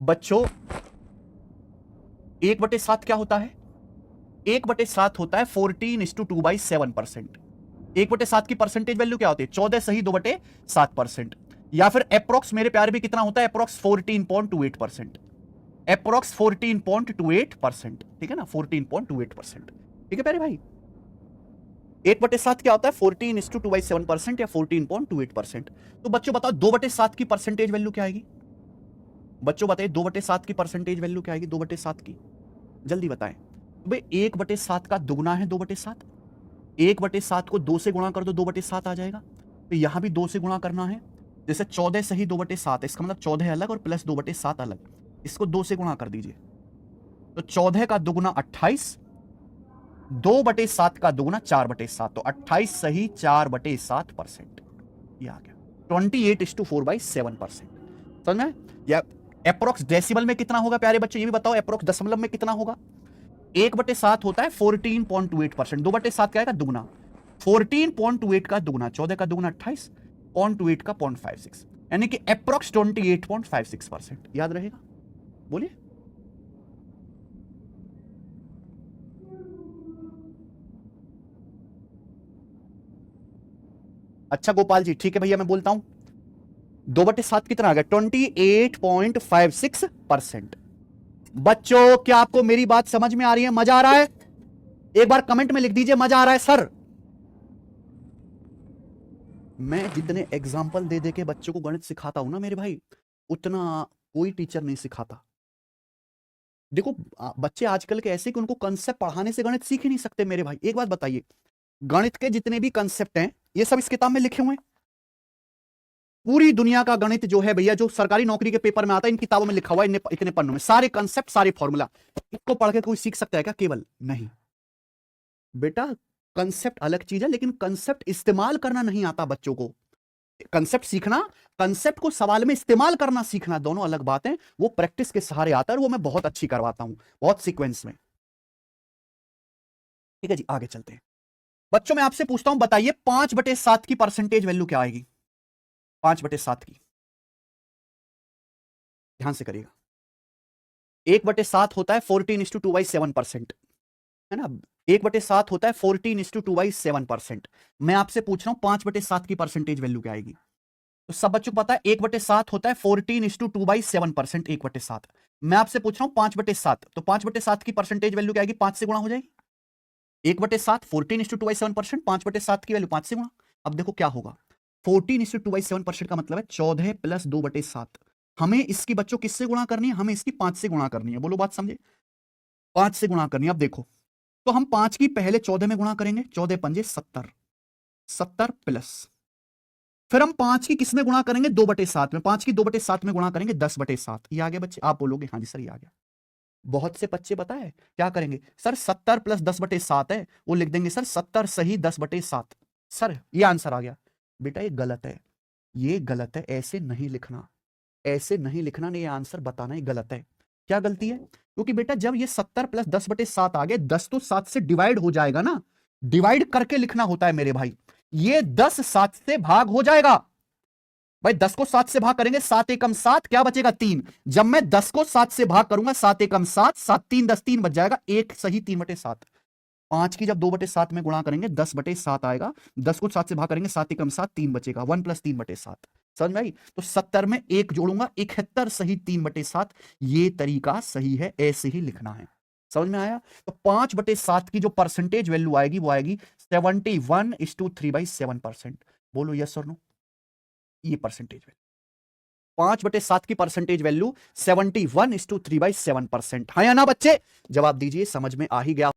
बच्चों 1/7 क्या होता है? 1/7 होता है 14:2/7%। 1/7 की परसेंटेज वैल्यू क्या होती है? 14 सही 2/7%। या फिर अप्रोक्स मेरे प्यार भी कितना होता है? अप्रोक्स 14.28%। अप्रोक्स 14.28%। ठीक है ना, 14.28%। ठीक है प्यारे भाई, 1/7 क्या होता है? 14:2/7% या 14.28%। तो बच्चों बताओ 2/7 की परसेंटेज वैल्यू क्या आएगी? बच्चों बताइए 2/7 की परसेंटेज वैल्यू क्या आएगी? 2/7 की जल्दी बताएं भाई। 1/7 का दुगना है 2/7। 1/7 को 2 से गुणा कर दो, 2/7 आ जाएगा। तो यहां भी 2 से गुणा करना है। जैसे 14 सही 2/7, इसका मतलब 14 अलग और प्लस 2/7 अलग। इसको 2 से गुणा कर दीजिए, तो 14 का दुगुना 28, 2/7 का दुगुना 4/7, तो 28 सही 4/7%। ये आ गया 28:4/7%। समझ में? या अप्रोक्स डेसिमल में कितना होगा प्यारे बच्चे? ये भी बताओ, अप्रोक्स दशमलव में कितना होगा? 1/7 होता है 14.28%। 2/7 क्या आएगा? दुगुना। 14.28 का दुगुना, 14 का दुगुना 28, 0.28 का 0.56, यानी कि अप्रोक्स 28.56%। याद रहेगा? बोलिए। अच्छा गोपाल जी, ठीक है भैया, मैं बोलता हूं 2/7 कितना आ गया? 28.56%। बच्चों क्या आपको मेरी बात समझ में आ रही है? मजा आ रहा है? एक बार कमेंट में लिख दीजिए मजा आ रहा है सर। मैं जितने एग्जाम्पल दे दे के बच्चों को गणित सिखाता हूं ना मेरे भाई, उतना कोई टीचर नहीं सिखाता। देखो बच्चे आजकल के ऐसे कि उनको कंसेप्ट पढ़ाने से गणित सीख ही नहीं सकते मेरे भाई। एक बात बताइए, गणित के जितने भी कंसेप्ट हैं ये सब इस किताब में लिखे हुए हैं। पूरी दुनिया का गणित जो है भैया, जो सरकारी नौकरी के पेपर में आता है, इन किताबों में लिखा हुआ है, इतने पन्नों में सारे कंसेप्ट, सारे फॉर्मूला। इसको पढ़ के कोई सीख सकता है क्या? केवल नहीं बेटा, कंसेप्ट अलग चीज है, लेकिन कंसेप्ट इस्तेमाल करना नहीं आता बच्चों को। कंसेप्ट सीखना, कंसेप्ट को सवाल में इस्तेमाल करना सीखना, दोनों अलग बात है। वो प्रैक्टिस के सहारे आता है और वो मैं बहुत अच्छी करवाता हूं, बहुत सीक्वेंस में। ठीक है जी, आगे चलते हैं। बच्चों मैं आपसे पूछता हूं, बताइए 5/7 की परसेंटेज वैल्यू क्या आएगी? 5/7 की, ध्यान से करिएगा। 1/7 होता है 14:2/7%, है ना? 1/7 होता है 14:2/7%। मैं आपसे पूछ रहा हूं 5/7 की परसेंटेज वैल्यू क्या आएगी? तो सब बच्चों को पता है 1/7 होता है 14:2/7%। 1/7 मैं आपसे पूछ रहा हूं 5/7, तो 5/7 की परसेंटेज वैल्यू क्या आएगी? 5 से गुणा हो जाएगी। 1/7 14:2/7%, 5/7 की वैल्यू 5 से गुणा। अब देखो क्या होगा, 14:2/7% का मतलब है 14 प्लस 2/7। हमें इसकी बच्चों किससे गुणा करनी है? हमें इसकी 5 से गुणा करनी है। बोलो बात समझे? 5 से गुणा करनी है। अब देखो, तो हम 5 की पहले 14 में गुणा करेंगे, 14 पंजे 70, 70 प्लस, फिर हम 5 की किस में गुणा करेंगे? 2/7 में। 5 की 2/7 में गुणा करेंगे 10/7। ये आ गया बच्चे? आप बोलोगे हाँ जी सर ये आ गया। बहुत से बच्चे पता है क्या करेंगे? सर 70 प्लस 10/7 है, वो लिख देंगे सर 70 सही 10/7। सर ये आंसर आ गया। बेटा ये गलत है, ये गलत है, ऐसे नहीं लिखना, ऐसे नहीं लिखना, नहीं ये आंसर बताना ही गलत है। क्या गलती है? क्योंकि बेटा जब ये 70 प्लस 10/7 आ गए, 10 तो 7 से डिवाइड हो जाएगा ना, डिवाइड करके लिखना होता है मेरे भाई। ये 10 7 से भाग हो जाएगा भाई। 10 को 7 से भाग करेंगे, 7 एकम 7, क्या बचेगा? 3। जब मैं 10 को 7 से भाग करूंगा, 7 एकम 7, 7 3 10, 3 बच जाएगा, एक सही 3/7। 5 की जब 2/7 में गुणा करेंगे 10/7 आएगा, 10 को 7 से भाग करेंगे, 7 एकम 7, 3 बचेगा, 1 प्लस 3/7। समझ में आई? तो 70 में 1 जोड़ूंगा, 71 सही 3/7। ये तरीका सही है, ऐसे ही लिखना है। समझ में आया? तो 5/7 की जो परसेंटेज वैल्यू आएगी वो आएगी 71:3/7%। बोलो यस और नो। ये परसेंटेज वैल्यू 5/7 की परसेंटेज वैल्यू 71:3/7%। हाँ या ना बच्चे? जवाब दीजिए, समझ में आ ही गया।